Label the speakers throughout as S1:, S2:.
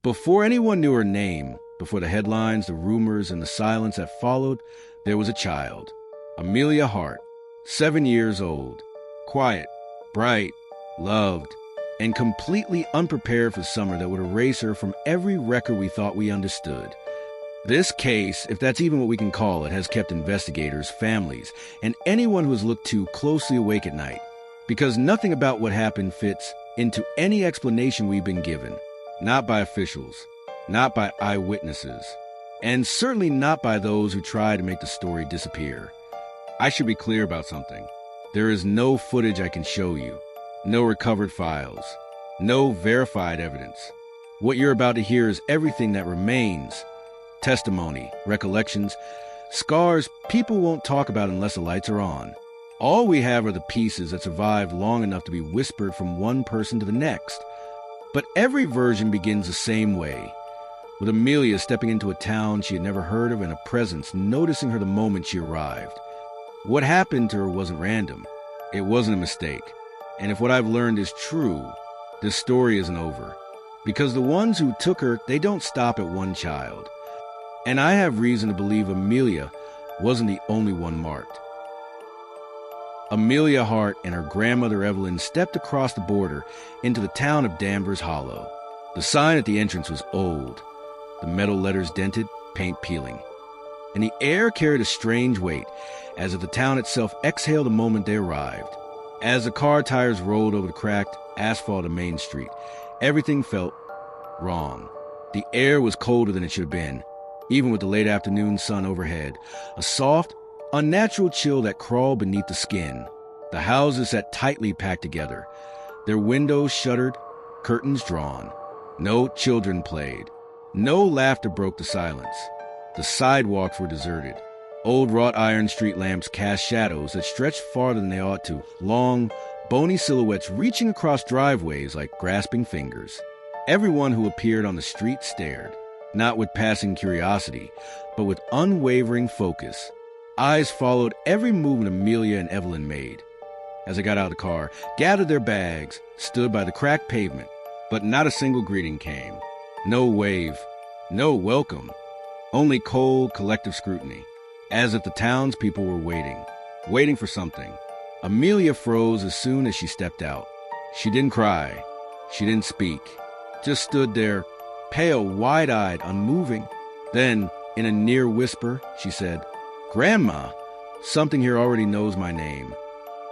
S1: Before anyone knew her name, before the headlines, the rumors, and the silence that followed, there was a child. Amelia Hart, 7 years old. Quiet, bright, loved, and completely unprepared for summer that would erase her from every record we thought we understood. This case, if that's even what we can call it, has kept investigators, families, and anyone who has looked too closely awake at night, because nothing about what happened fits into any explanation we've been given. Not by officials, not by eyewitnesses, and certainly not by those who try to make the story disappear. I should be clear about something. There is no footage I can show you, no recovered files, no verified evidence. What you're about to hear is everything that remains. Testimony, recollections, scars people won't talk about unless the lights are on. All we have are the pieces that survived long enough to be whispered from one person to the next. But every version begins the same way, with Amelia stepping into a town she had never heard of and a presence noticing her the moment she arrived. What happened to her wasn't random. It wasn't a mistake. And if what I've learned is true, this story isn't over. Because the ones who took her, they don't stop at one child. And I have reason to believe Amelia wasn't the only one marked. Amelia Hart and her grandmother Evelyn stepped across the border into the town of Danvers Hollow. The sign at the entrance was old, the metal letters dented, paint peeling. And the air carried a strange weight, as if the town itself exhaled the moment they arrived. As the car tires rolled over the cracked asphalt of Main Street, everything felt wrong. The air was colder than it should have been, even with the late afternoon sun overhead, a soft, unnatural chill that crawled beneath the skin. The houses sat tightly packed together, their windows shuttered, curtains drawn. No children played. No laughter broke the silence. The sidewalks were deserted. Old wrought iron street lamps cast shadows that stretched farther than they ought to, long, bony silhouettes reaching across driveways like grasping fingers. Everyone who appeared on the street stared, not with passing curiosity, but with unwavering focus. Eyes followed every movement Amelia and Evelyn made. As they got out of the car, gathered their bags, stood by the cracked pavement, but not a single greeting came. No wave, no welcome, only cold, collective scrutiny, as if the townspeople were waiting for something. Amelia froze as soon as she stepped out. She didn't cry, she didn't speak, just stood there, pale, wide-eyed, unmoving. Then, in a near whisper, she said, "Grandma, something here already knows my name."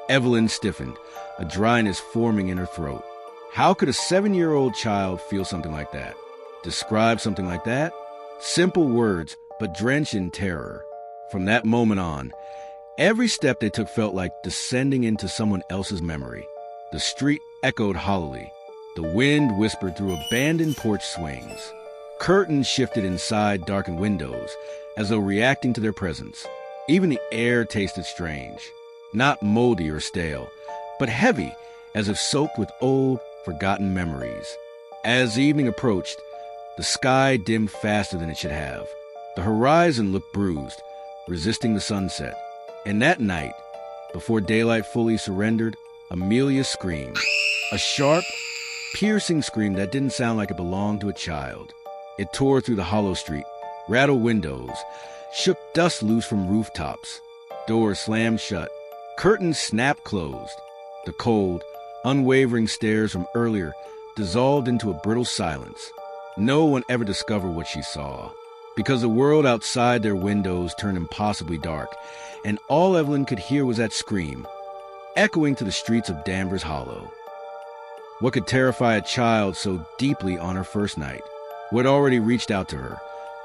S1: Evelyn stiffened, a dryness forming in her throat. How could a 7-year-old child feel something like that? Describe something like that? Simple words, but drenched in terror. From that moment on, every step they took felt like descending into someone else's memory. The street echoed hollowly. The wind whispered through abandoned porch swings. Curtains shifted inside darkened windows, as though reacting to their presence. Even the air tasted strange. Not moldy or stale, but heavy, as if soaked with old, forgotten memories. As evening approached, the sky dimmed faster than it should have. The horizon looked bruised, resisting the sunset. And that night, before daylight fully surrendered, Amelia screamed. A sharp, piercing scream that didn't sound like it belonged to a child. It tore through the hollow street, rattled windows, shook dust loose from rooftops. Doors slammed shut. Curtains snapped closed. The cold, unwavering stares from earlier dissolved into a brittle silence. No one ever discovered what she saw, because the world outside their windows turned impossibly dark, and all Evelyn could hear was that scream, echoing to the streets of Danvers Hollow. What could terrify a child so deeply on her first night? What had already reached out to her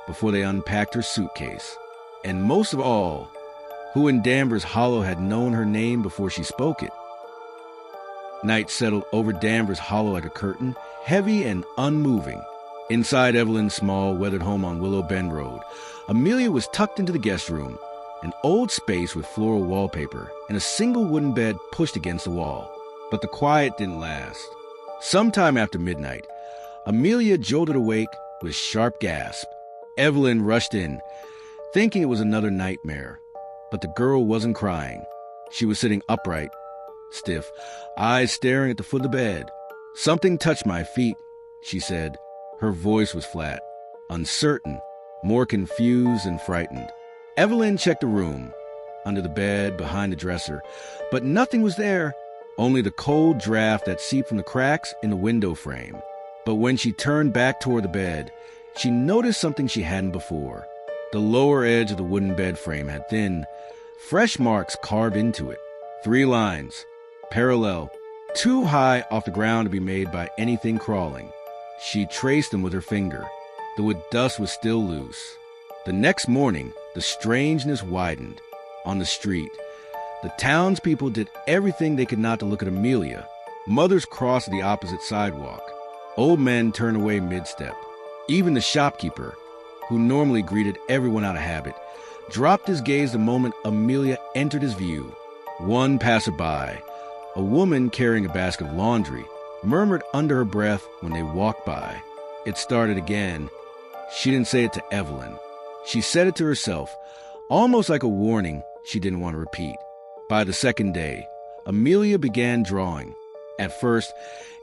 S1: before they unpacked her suitcase? And most of all, who in Danvers Hollow had known her name before she spoke it? Night settled over Danvers Hollow like a curtain, heavy and unmoving. Inside Evelyn's small, weathered home on Willow Bend Road, Amelia was tucked into the guest room, an old space with floral wallpaper and a single wooden bed pushed against the wall. But the quiet didn't last. Sometime after midnight, Amelia jolted awake with a sharp gasp. Evelyn rushed in, thinking it was another nightmare. But the girl wasn't crying. She was sitting upright, stiff, eyes staring at the foot of the bed. "Something touched my feet," she said. Her voice was flat, uncertain, more confused and frightened. Evelyn checked the room, under the bed, behind the dresser, but nothing was there, only the cold draft that seeped from the cracks in the window frame. But when she turned back toward the bed, she noticed something she hadn't before. The lower edge of the wooden bed frame had thin, fresh marks carved into it. 3 lines, parallel, too high off the ground to be made by anything crawling. She traced them with her finger. The wood dust was still loose. The next morning, the strangeness widened. On the street, the townspeople did everything they could not to look at Amelia. Mothers crossed the opposite sidewalk. Old men turned away mid-step. Even the shopkeeper, who normally greeted everyone out of habit, dropped his gaze the moment Amelia entered his view. One passerby, a woman carrying a basket of laundry, murmured under her breath when they walked by. It started again. She didn't say it to Evelyn. She said it to herself, almost like a warning she didn't want to repeat. By the second day, Amelia began drawing. At first,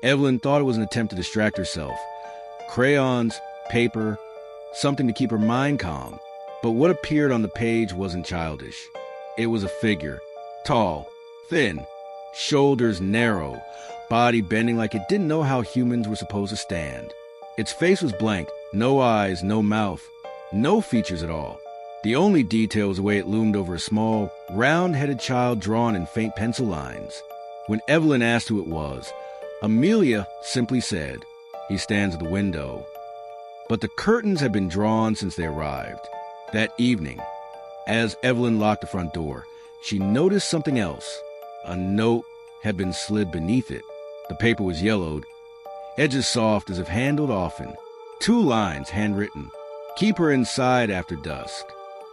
S1: Evelyn thought it was an attempt to distract herself. Crayons, paper, something to keep her mind calm. But what appeared on the page wasn't childish. It was a figure, tall, thin, shoulders narrow, body bending like it didn't know how humans were supposed to stand. Its face was blank, no eyes, no mouth, no features at all. The only detail was the way it loomed over a small, round-headed child drawn in faint pencil lines. When Evelyn asked who it was, Amelia simply said, "He stands at the window." But the curtains had been drawn since they arrived. That evening, as Evelyn locked the front door, she noticed something else. A note had been slid beneath it. The paper was yellowed, edges soft as if handled often. 2 lines handwritten. "Keep her inside after dusk.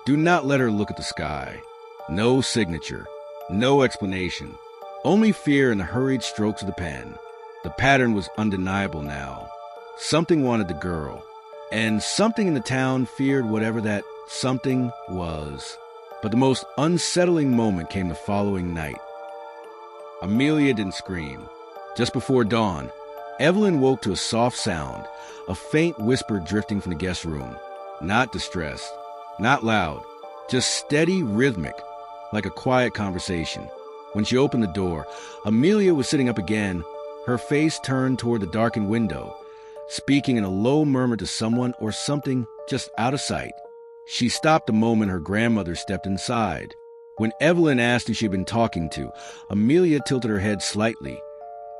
S1: Do not let her look at the sky." No signature, no explanation, only fear in the hurried strokes of the pen. The pattern was undeniable now. Something wanted the girl, and something in the town feared whatever that something was. But the most unsettling moment came the following night. Amelia didn't scream. Just before dawn, Evelyn woke to a soft sound, a faint whisper drifting from the guest room. Not distressed, not loud, just steady, rhythmic, like a quiet conversation. When she opened the door, Amelia was sitting up again, her face turned toward the darkened window, speaking in a low murmur to someone or something just out of sight. She stopped the moment her grandmother stepped inside. When Evelyn asked who she'd been talking to, Amelia tilted her head slightly,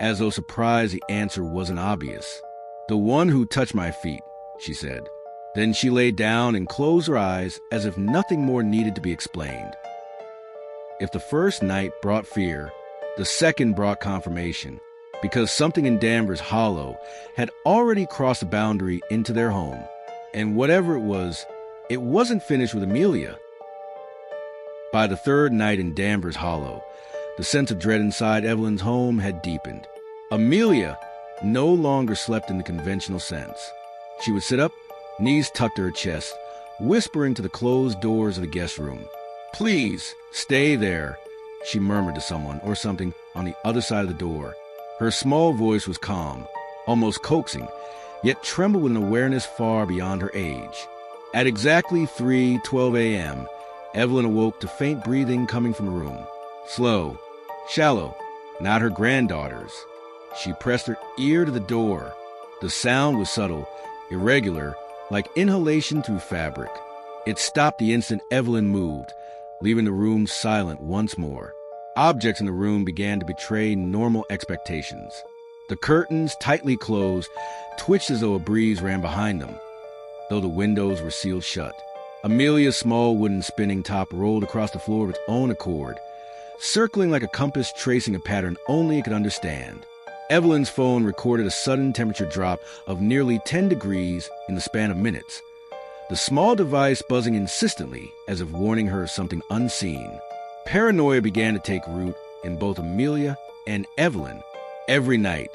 S1: as though surprised the answer wasn't obvious. "The one who touched my feet," she said. Then she lay down and closed her eyes as if nothing more needed to be explained. If the first night brought fear, the second brought confirmation, because something in Danvers Hollow had already crossed the boundary into their home. And whatever it wasn't finished with Amelia. By the third night in Danvers Hollow, the sense of dread inside Evelyn's home had deepened. Amelia no longer slept in the conventional sense. She would sit up, knees tucked to her chest, whispering to the closed doors of the guest room. "Please, stay there," she murmured to someone or something on the other side of the door. Her small voice was calm, almost coaxing, yet trembled with an awareness far beyond her age. At exactly 3:12 a.m., Evelyn awoke to faint breathing coming from her room. Slow, shallow, not her granddaughter's. She pressed her ear to the door. The sound was subtle, irregular, like inhalation through fabric. It stopped the instant Evelyn moved, leaving the room silent once more. Objects in the room began to betray normal expectations. The curtains, tightly closed, twitched as though a breeze ran behind them, though the windows were sealed shut. Amelia's small wooden spinning top rolled across the floor of its own accord, circling like a compass tracing a pattern only it could understand. Evelyn's phone recorded a sudden temperature drop of nearly 10 degrees in the span of minutes, the small device buzzing insistently as if warning her of something unseen. Paranoia began to take root in both Amelia and Evelyn. Every night,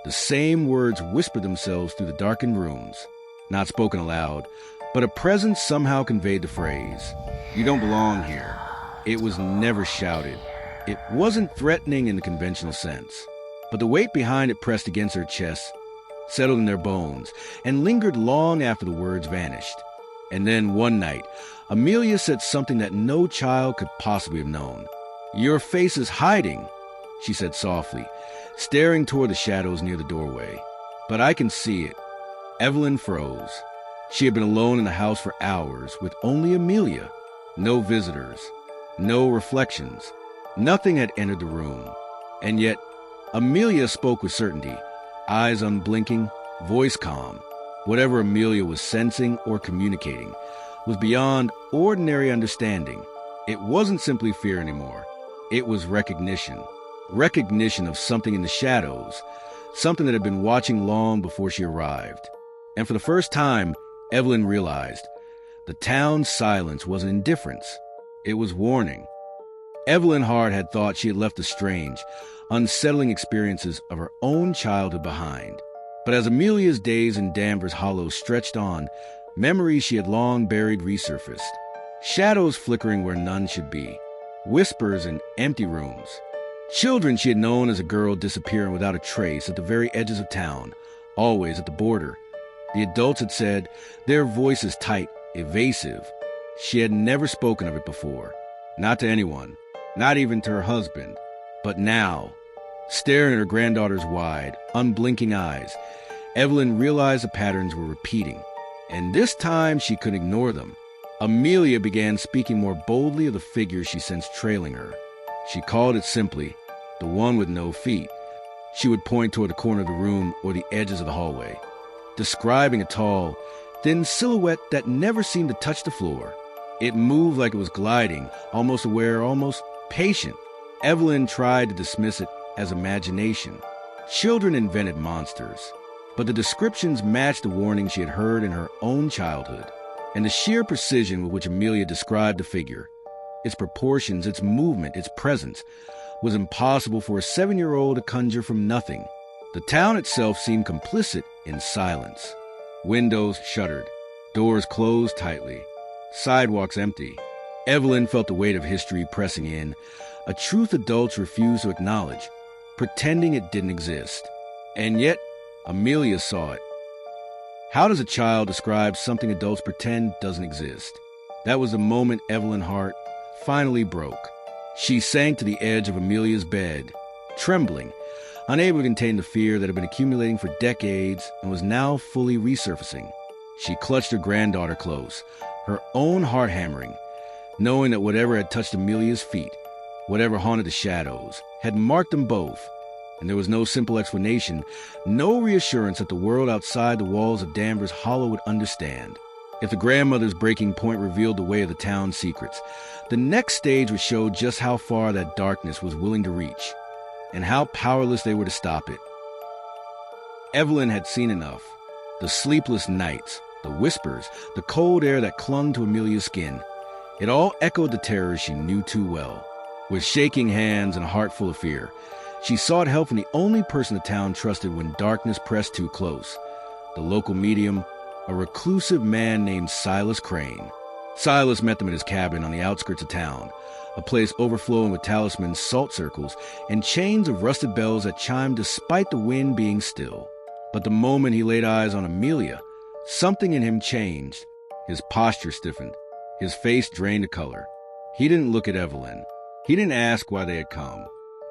S1: the same words whispered themselves through the darkened rooms, not spoken aloud, but a presence somehow conveyed the phrase, "You don't belong here." It was never shouted. It wasn't threatening in the conventional sense, but the weight behind it pressed against her chest, settled in their bones, and lingered long after the words vanished. And then one night, Amelia said something that no child could possibly have known. "Your face is hiding," she said softly, staring toward the shadows near the doorway. "But I can see it." Evelyn froze. She had been alone in the house for hours with only Amelia. No visitors, no reflections. Nothing had entered the room. And yet, Amelia spoke with certainty, eyes unblinking, voice calm. Whatever Amelia was sensing or communicating was beyond ordinary understanding. It wasn't simply fear anymore. It was recognition. Recognition of something in the shadows, something that had been watching long before she arrived. And for the first time, Evelyn realized the town's silence wasn't indifference. It was warning. Evelyn Hart had thought she had left the strange, unsettling experiences of her own childhood behind. But as Amelia's days in Danvers Hollow stretched on, memories she had long buried resurfaced. Shadows flickering where none should be. Whispers in empty rooms. Children she had known as a girl disappearing without a trace at the very edges of town, always at the border. The adults had said, their voices tight, evasive. She had never spoken of it before. Not to anyone, not even to her husband. But now, staring at her granddaughter's wide, unblinking eyes, Evelyn realized the patterns were repeating. And this time she couldn't ignore them. Amelia began speaking more boldly of the figure she sensed trailing her. She called it simply, the one with no feet. She would point toward the corner of the room or the edges of the hallway, describing a tall, thin silhouette that never seemed to touch the floor. It moved like it was gliding, almost aware, almost patient. Evelyn tried to dismiss it as imagination. Children invented monsters, but the descriptions matched the warnings she had heard in her own childhood. And the sheer precision with which Amelia described the figure, its proportions, its movement, its presence, was impossible for a 7-year-old to conjure from nothing. The town itself seemed complicit in silence. Windows shuttered, doors closed tightly, sidewalks empty. Evelyn felt the weight of history pressing in, a truth adults refused to acknowledge, pretending it didn't exist. And yet, Amelia saw it. How does a child describe something adults pretend doesn't exist? That was the moment Evelyn Hart finally broke. She sank to the edge of Amelia's bed, trembling, unable to contain the fear that had been accumulating for decades and was now fully resurfacing. She clutched her granddaughter close, her own heart hammering, knowing that whatever had touched Amelia's feet, whatever haunted the shadows, had marked them both. And there was no simple explanation, no reassurance that the world outside the walls of Danvers Hollow would understand. If the grandmother's breaking point revealed the way of the town's secrets, the next stage would show just how far that darkness was willing to reach, and how powerless they were to stop it. Evelyn had seen enough. The sleepless nights, the whispers, the cold air that clung to Amelia's skin. It all echoed the terrors she knew too well. With shaking hands and a heart full of fear, she sought help from the only person the town trusted when darkness pressed too close, the local medium, a reclusive man named Silas Crane. Silas met them at his cabin on the outskirts of town, a place overflowing with talismans, salt circles, and chains of rusted bells that chimed despite the wind being still. But the moment he laid eyes on Amelia, something in him changed. His posture stiffened. His face drained of color. He didn't look at Evelyn. He didn't ask why they had come.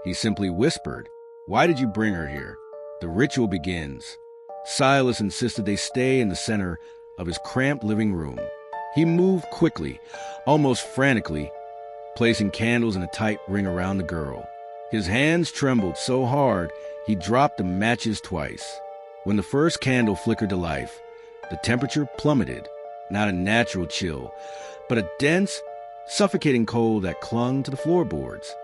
S1: He simply whispered, "Why did you bring her here?" The ritual begins. Silas insisted they stay in the center of his cramped living room. He moved quickly, almost frantically, placing candles in a tight ring around the girl. His hands trembled so hard he dropped the matches twice. When the first candle flickered to life, the temperature plummeted, not a natural chill, but a dense, suffocating cold that clung to the floorboards.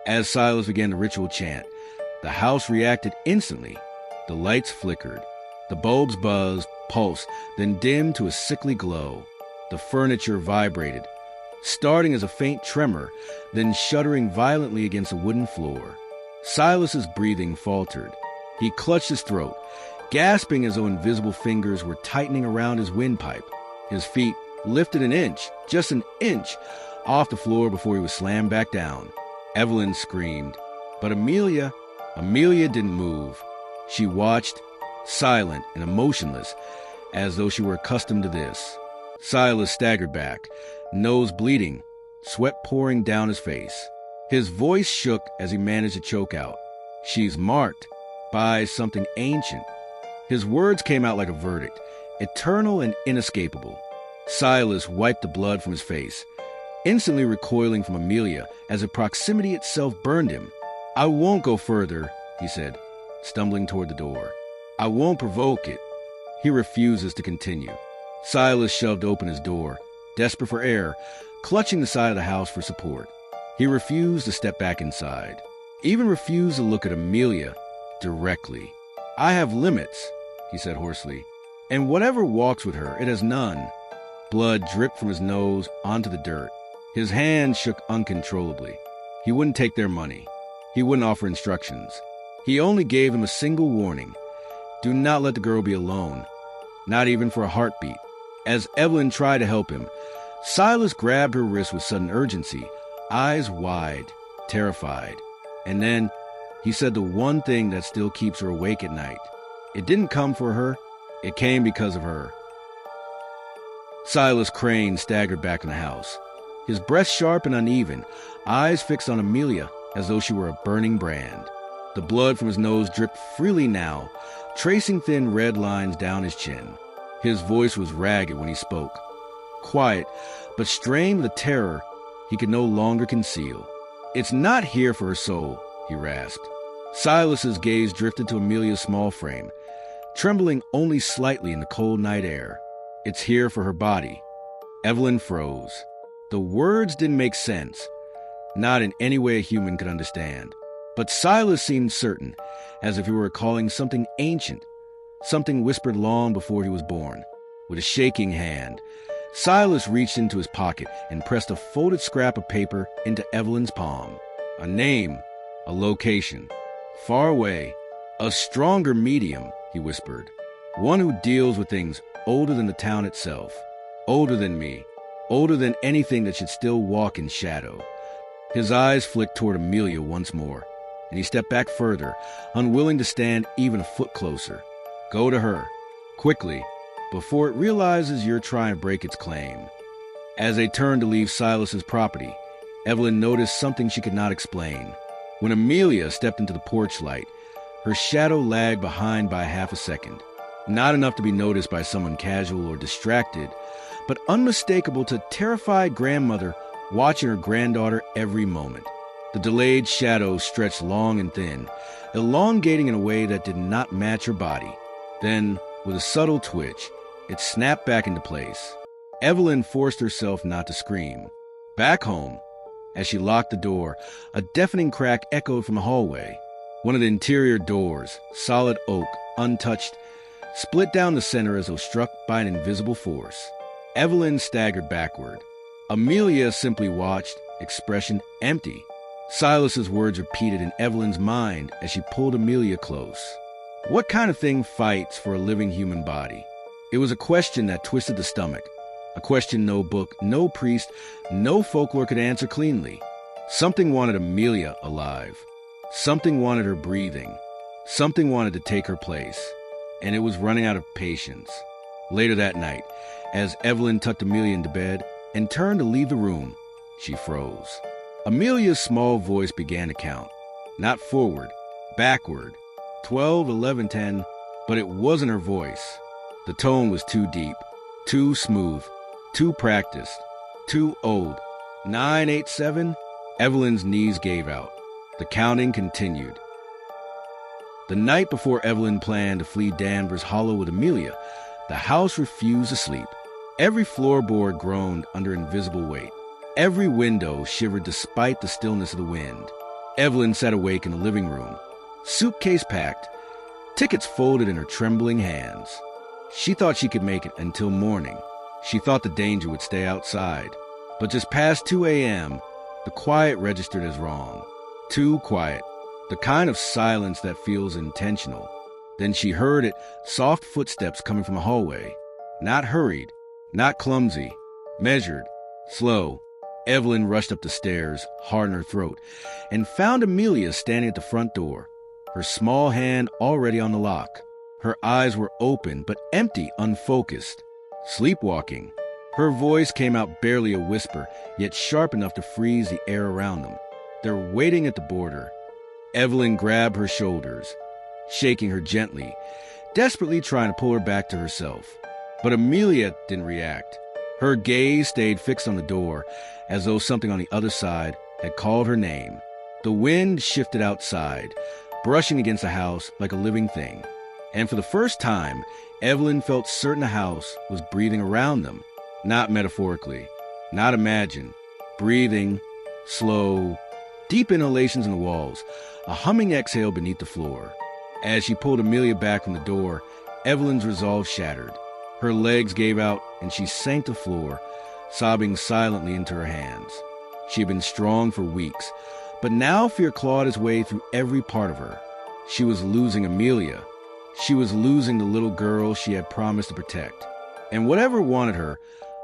S1: As Silas began the ritual chant, the house reacted instantly. The lights flickered. The bulbs buzzed, pulsed, then dimmed to a sickly glow. The furniture vibrated, starting as a faint tremor, then shuddering violently against the wooden floor. Silas's breathing faltered. He clutched his throat, gasping as though invisible fingers were tightening around his windpipe. His feet lifted an inch, just an inch, off the floor before he was slammed back down. Evelyn screamed, but Amelia didn't move. She watched, silent and emotionless, as though she were accustomed to this. Silas staggered back, nose bleeding, sweat pouring down his face. His voice shook as he managed to choke out, "She's marked by something ancient." His words came out like a verdict, eternal and inescapable. Silas wiped the blood from his face, instantly recoiling from Amelia as if proximity itself burned him. "I won't go further," he said, stumbling toward the door. "I won't provoke it." He refuses to continue. Silas shoved open his door, desperate for air, clutching the side of the house for support. He refused to step back inside, even refused to look at Amelia directly. "I have limits," he said hoarsely, "and whatever walks with her, it has none." Blood dripped from his nose onto the dirt. His hand shook uncontrollably. He wouldn't take their money. He wouldn't offer instructions. He only gave them a single warning. Do not let the girl be alone, not even for a heartbeat. As Evelyn tried to help him, Silas grabbed her wrist with sudden urgency, eyes wide, terrified. And then he said the one thing that still keeps her awake at night. It didn't come for her. It came because of her. Silas Crane staggered back in the house, his breath sharp and uneven, eyes fixed on Amelia as though she were a burning brand. The blood from his nose dripped freely now, tracing thin red lines down his chin. His voice was ragged when he spoke, quiet, but strained with a terror he could no longer conceal. "It's not here for her soul," he rasped. Silas's gaze drifted to Amelia's small frame, trembling only slightly in the cold night air. "It's here for her body." Evelyn froze. The words didn't make sense, not in any way a human could understand. But Silas seemed certain, as if he were recalling something ancient, something whispered long before he was born. With a shaking hand, Silas reached into his pocket and pressed a folded scrap of paper into Evelyn's palm. A name, a location, far away, a stronger medium, he whispered. One who deals with things older than the town itself, older than me, older than anything that should still walk in shadow. His eyes flicked toward Amelia once more, and he stepped back further, unwilling to stand even a foot closer. Go to her, quickly, before it realizes you're trying to break its claim. As they turned to leave Silas's property, Evelyn noticed something she could not explain. When Amelia stepped into the porch light, her shadow lagged behind by half a second. Not enough to be noticed by someone casual or distracted, but unmistakable to a terrified grandmother watching her granddaughter every moment. The delayed shadow stretched long and thin, elongating in a way that did not match her body. Then, with a subtle twitch, it snapped back into place. Evelyn forced herself not to scream. Back home, as she locked the door, a deafening crack echoed from the hallway. One of the interior doors, solid oak, untouched, split down the center as though struck by an invisible force. Evelyn staggered backward. Amelia simply watched, expression empty. Silas's words repeated in Evelyn's mind as she pulled Amelia close. What kind of thing fights for a living human body? It was a question that twisted the stomach, a question no book, no priest, no folklore could answer cleanly. Something wanted Amelia alive. Something wanted her breathing. Something wanted to take her place. And it was running out of patience. Later that night, as Evelyn tucked Amelia into bed and turned to leave the room, she froze. Amelia's small voice began to count. Not forward, backward. 12, 11, 10, but it wasn't her voice. The tone was too deep, too smooth, too practiced, too old. 9, 8, 7. Evelyn's knees gave out. The counting continued. The night before Evelyn planned to flee Danvers Hollow with Amelia, the house refused to sleep. Every floorboard groaned under invisible weight. Every window shivered despite the stillness of the wind. Evelyn sat awake in the living room, suitcase packed, tickets folded in her trembling hands. She thought she could make it until morning. She thought the danger would stay outside. But just past 2 a.m., the quiet registered as wrong. Too quiet. The kind of silence that feels intentional. Then she heard it, soft footsteps coming from the hallway. Not hurried, not clumsy, measured, slow. Evelyn rushed up the stairs, hard in her throat, and found Amelia standing at the front door, her small hand already on the lock. Her eyes were open, but empty, unfocused. Sleepwalking. Her voice came out barely a whisper, yet sharp enough to freeze the air around them. They're waiting at the border. Evelyn grabbed her shoulders, shaking her gently, desperately trying to pull her back to herself. But Amelia didn't react. Her gaze stayed fixed on the door, as though something on the other side had called her name. The wind shifted outside, brushing against the house like a living thing. And for the first time, Evelyn felt certain the house was breathing around them. Not metaphorically, not imagined. Breathing, slow, deep inhalations in the walls, a humming exhale beneath the floor. As she pulled Amelia back from the door, Evelyn's resolve shattered. Her legs gave out and she sank to the floor, sobbing silently into her hands. She had been strong for weeks, but now fear clawed its way through every part of her. She was losing Amelia. She was losing the little girl she had promised to protect. And whatever wanted her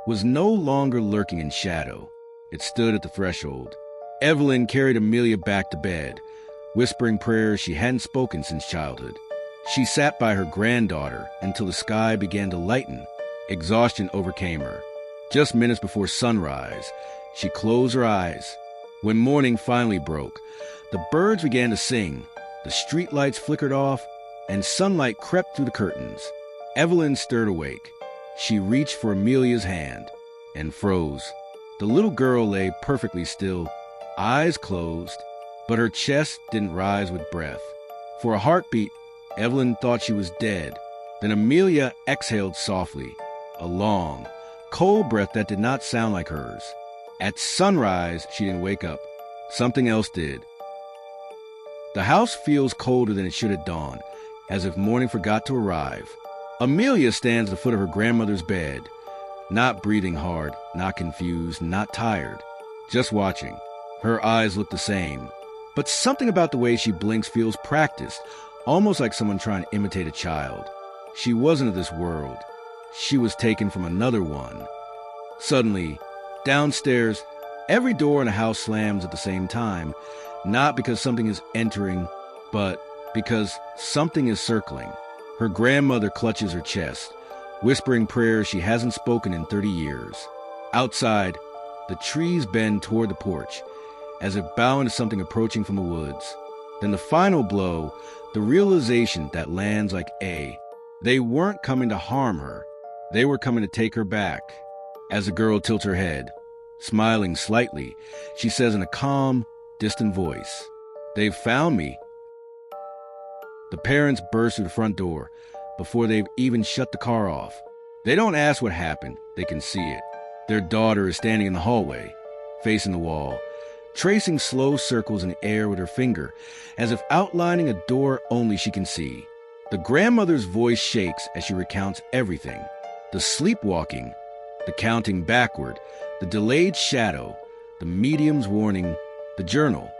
S1: was no longer lurking in shadow. It stood at the threshold. Evelyn carried Amelia back to bed, whispering prayers she hadn't spoken since childhood. She sat by her granddaughter until the sky began to lighten. Exhaustion overcame her. Just minutes before sunrise, she closed her eyes. When morning finally broke, the birds began to sing, the streetlights flickered off, and sunlight crept through the curtains. Evelyn stirred awake. She reached for Amelia's hand and froze. The little girl lay perfectly still, eyes closed, but her chest didn't rise with breath. For a heartbeat, Evelyn thought she was dead. Then Amelia exhaled softly, a long, cold breath that did not sound like hers. At sunrise, she didn't wake up. Something else did. The house feels colder than it should at dawn, as if morning forgot to arrive. Amelia stands at the foot of her grandmother's bed, not breathing hard, not confused, not tired, just watching. Her eyes look the same, but something about the way she blinks feels practiced, almost like someone trying to imitate a child. She wasn't of this world. She was taken from another one. Suddenly, downstairs, every door in the house slams at the same time, not because something is entering, but because something is circling. Her grandmother clutches her chest, whispering prayers she hasn't spoken in 30 years. Outside, the trees bend toward the porch, as if bowing to something approaching from the woods. Then the final blow, the realization that lands like they weren't coming to harm her. They were coming to take her back. As the girl tilts her head, smiling slightly, she says in a calm, distant voice, "They've found me." The parents burst through the front door before they've even shut the car off. They don't ask what happened, they can see it. Their daughter is standing in the hallway, facing the wall, tracing slow circles in the air with her finger, as if outlining a door only she can see. The grandmother's voice shakes as she recounts everything. The sleepwalking, the counting backward, the delayed shadow, the medium's warning, the journal.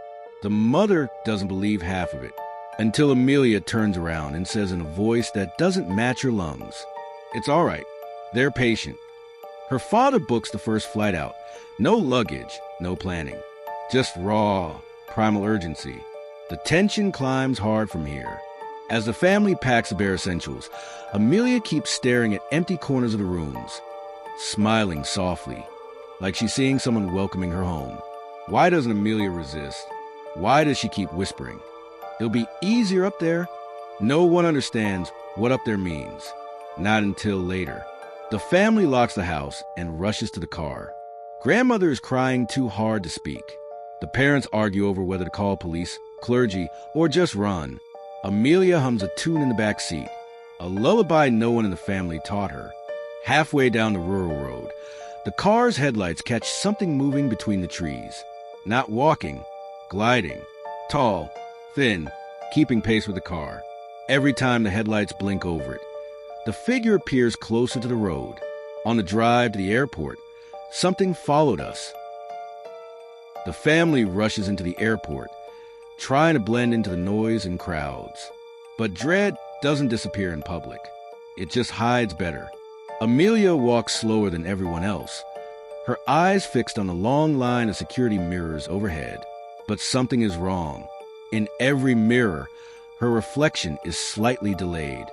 S1: The mother doesn't believe half of it, until Amelia turns around and says in a voice that doesn't match her lungs, "It's all right. They're patient." Her father books the first flight out. No luggage, no planning. Just raw, primal urgency. The tension climbs hard from here. As the family packs the bare essentials, Amelia keeps staring at empty corners of the rooms, smiling softly, like she's seeing someone welcoming her home. Why doesn't Amelia resist? Why does she keep whispering? "It'll be easier up there." No one understands what up there means. Not until later. The family locks the house and rushes to the car. Grandmother is crying too hard to speak. The parents argue over whether to call police, clergy, or just run. Amelia hums a tune in the back seat, a lullaby no one in the family taught her. Halfway down the rural road, the car's headlights catch something moving between the trees. Not walking, gliding, tall, thin, keeping pace with the car. Every time the headlights blink over it, the figure appears closer to the road. On the drive to the airport, something followed us. The family rushes into the airport, trying to blend into the noise and crowds. But dread doesn't disappear in public. It just hides better. Amelia walks slower than everyone else, her eyes fixed on the long line of security mirrors overhead. But something is wrong. In every mirror, her reflection is slightly delayed.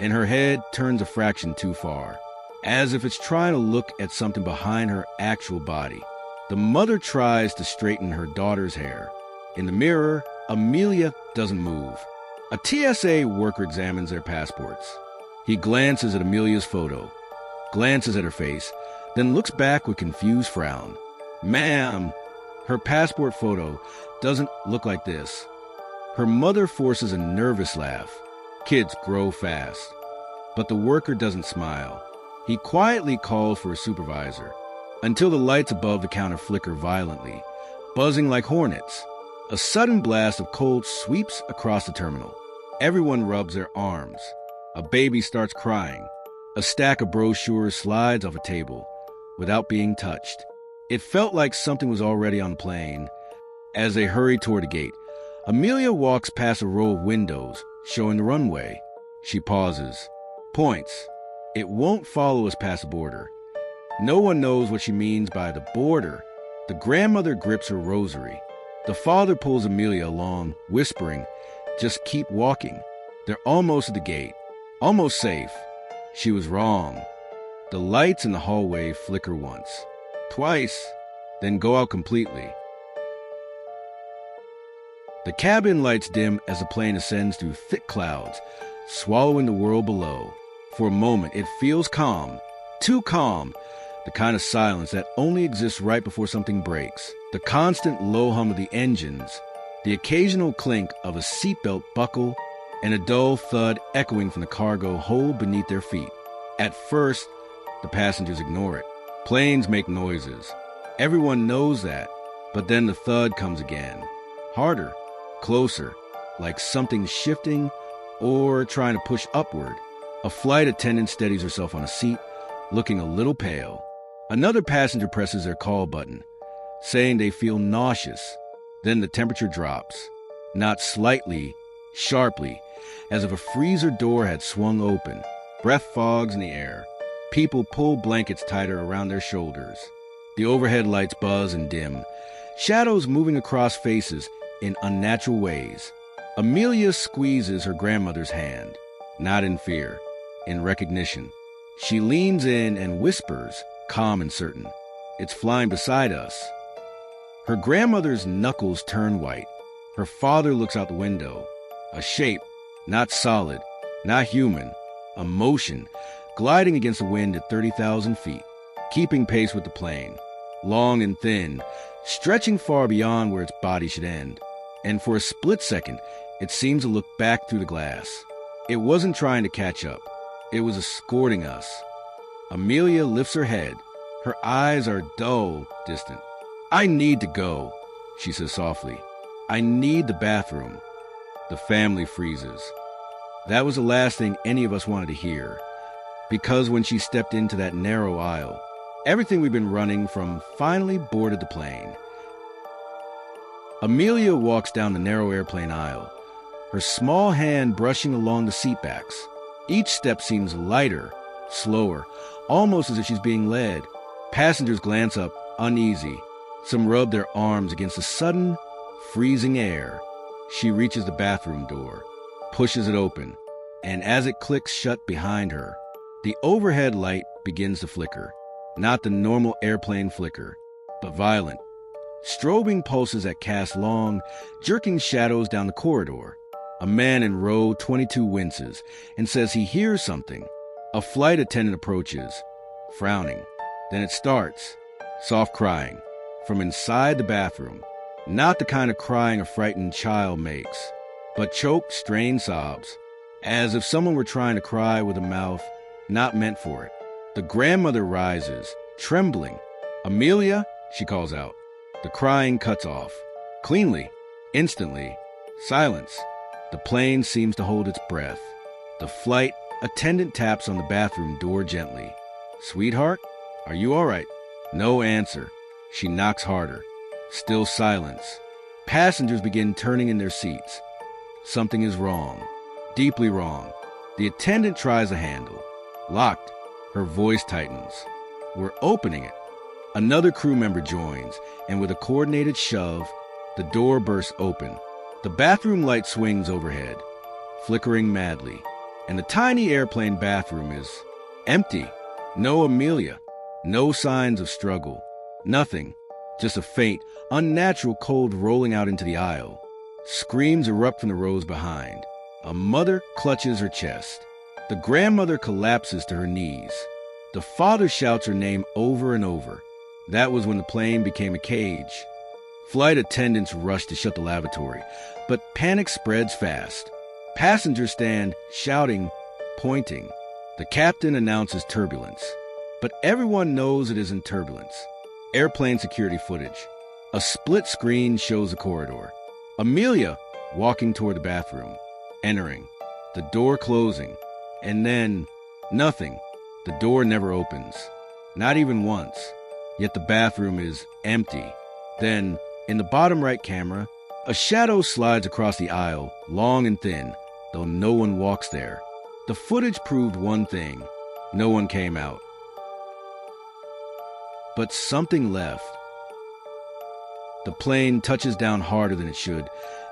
S1: and her head turns a fraction too far, as if it's trying to look at something behind her actual body. The mother tries to straighten her daughter's hair. In the mirror, Amelia doesn't move. A TSA worker examines their passports. He glances at Amelia's photo, glances at her face, then looks back with confused frown. Ma'am, her passport photo doesn't look like this. Her mother forces a nervous laugh. Kids grow fast. But the worker doesn't smile. He quietly calls for a supervisor until the lights above the counter flicker violently, buzzing like hornets. A sudden blast of cold sweeps across the terminal. Everyone rubs their arms. A baby starts crying. A stack of brochures slides off a table without being touched. It felt like something was already on the plane. As they hurry toward the gate, Amelia walks past a row of windows showing the runway. She pauses, points. It won't follow us past the border. No one knows what she means by the border. The grandmother grips her rosary. The father pulls Amelia along, whispering, "Just keep walking." They're almost at the gate, almost safe. She was wrong. The lights in the hallway flicker once, twice, then go out completely. The cabin lights dim as the plane ascends through thick clouds, swallowing the world below. For a moment, it feels calm, too calm, the kind of silence that only exists right before something breaks. The constant low hum of the engines, the occasional clink of a seatbelt buckle, and a dull thud echoing from the cargo hold beneath their feet. At first, the passengers ignore it. Planes make noises. Everyone knows that. But then the thud comes again. Harder, closer, like something shifting or trying to push upward. A flight attendant steadies herself on a seat, looking a little pale. Another passenger presses their call button, saying they feel nauseous. Then the temperature drops, not slightly, sharply, as if a freezer door had swung open. Breath fogs in the air. People pull blankets tighter around their shoulders. The overhead lights buzz and dim, shadows moving across faces in unnatural ways. Amelia squeezes her grandmother's hand, not in fear, in recognition. She leans in and whispers, calm and certain, "It's flying beside us." Her grandmother's knuckles turn white. Her father looks out the window. A shape, not solid, not human, a motion, gliding against the wind at 30,000 feet, keeping pace with the plane, long and thin, stretching far beyond where its body should end. And for a split second, it seems to look back through the glass. It wasn't trying to catch up. It was escorting us. Amelia lifts her head. Her eyes are dull, distant. "I need to go," she says softly. "I need the bathroom." The family freezes. That was the last thing any of us wanted to hear. Because when she stepped into that narrow aisle, everything we've been running from finally boarded the plane. Amelia walks down the narrow airplane aisle, her small hand brushing along the seatbacks. Each step seems lighter, slower, almost as if she's being led. Passengers glance up, uneasy. Some rub their arms against the sudden, freezing air. She reaches the bathroom door, pushes it open, and as it clicks shut behind her, the overhead light begins to flicker. Not the normal airplane flicker, but violent. Strobing pulses that cast long, jerking shadows down the corridor. A man in row 22 winces and says he hears something. A flight attendant approaches, frowning. Then it starts, soft crying, from inside the bathroom. Not the kind of crying a frightened child makes, but choked, strained sobs, as if someone were trying to cry with a mouth not meant for it. The grandmother rises, trembling. "Amelia," she calls out. The crying cuts off. Cleanly, instantly, silence. The plane seems to hold its breath. The flight attendant taps on the bathroom door gently. "Sweetheart, are you all right?" No answer. She knocks harder. Still silence. Passengers begin turning in their seats. Something is wrong. Deeply wrong. The attendant tries the handle. Locked. Her voice tightens. "We're opening it." Another crew member joins, and with a coordinated shove, the door bursts open. The bathroom light swings overhead, flickering madly, and the tiny airplane bathroom is empty. No Amelia, no signs of struggle, nothing, just a faint, unnatural cold rolling out into the aisle. Screams erupt from the rows behind. A mother clutches her chest. The grandmother collapses to her knees. The father shouts her name over and over. That was when the plane became a cage. Flight attendants rush to shut the lavatory, but panic spreads fast. Passengers stand, shouting, pointing. The captain announces turbulence, but everyone knows it isn't turbulence. Airplane security footage. A split screen shows the corridor. Amelia walking toward the bathroom, entering, the door closing, and then nothing. The door never opens, not even once. Yet the bathroom is empty. Then, in the bottom right camera, a shadow slides across the aisle, long and thin, though no one walks there. The footage proved one thing: no one came out. But something left. The plane touches down harder than it should,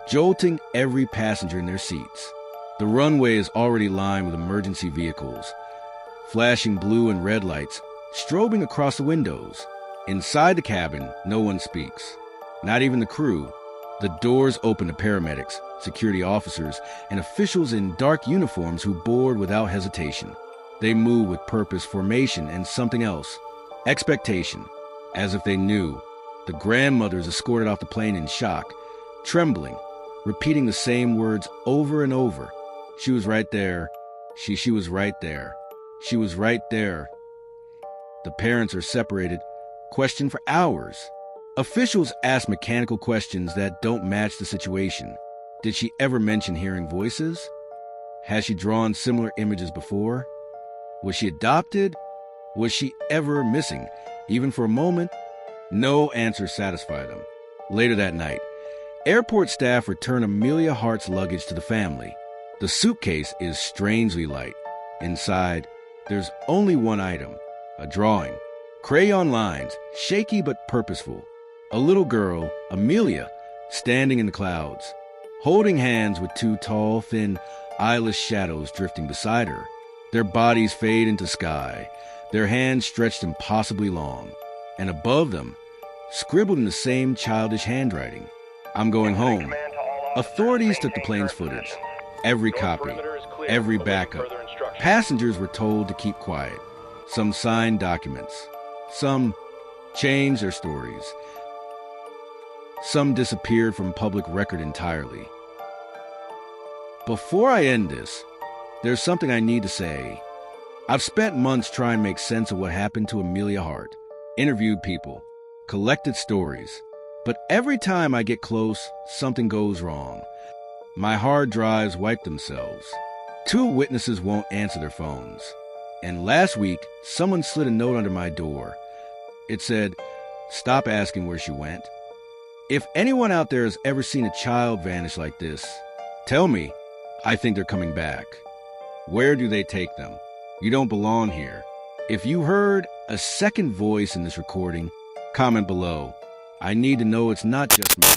S1: jolting every passenger in their seats. The runway is already lined with emergency vehicles, flashing blue and red lights, strobing across the windows. Inside the cabin, no one speaks, not even the crew. The doors open to paramedics, security officers, and officials in dark uniforms who board without hesitation. They move with purpose, formation, and something else: expectation, as if they knew. The grandmothers escorted off the plane in shock, trembling, repeating the same words over and over. She was right there. She was right there. She was right there. The parents are separated, questioned for hours. Officials ask mechanical questions that don't match the situation. Did she ever mention hearing voices? Has she drawn similar images before? Was she adopted? Was she ever missing, even for a moment? No answers satisfy them. Later that night, airport staff return Amelia Hart's luggage to the family. The suitcase is strangely light. Inside, there's only one item: a drawing. Crayon lines, shaky but purposeful. A little girl, Amelia, standing in the clouds, holding hands with two tall, thin, eyeless shadows drifting beside her. Their bodies fade into sky, their hands stretched impossibly long. And above them, scribbled in the same childish handwriting: "I'm going home." Authorities took the plane's footage, every copy, every backup. Passengers were told to keep quiet. Some signed documents. Some changed their stories. Some disappeared from public record entirely. Before I end this, there's something I need to say. I've spent months trying to make sense of what happened to Amelia Hart, interviewed people, collected stories. But every time I get close, something goes wrong. My hard drives wipe themselves. Two witnesses won't answer their phones. And last week, someone slid a note under my door. It said, "Stop asking where she went." If anyone out there has ever seen a child vanish like this, tell me. I think they're coming back. Where do they take them? You don't belong here. If you heard a second voice in this recording, comment below. I need to know it's not just me.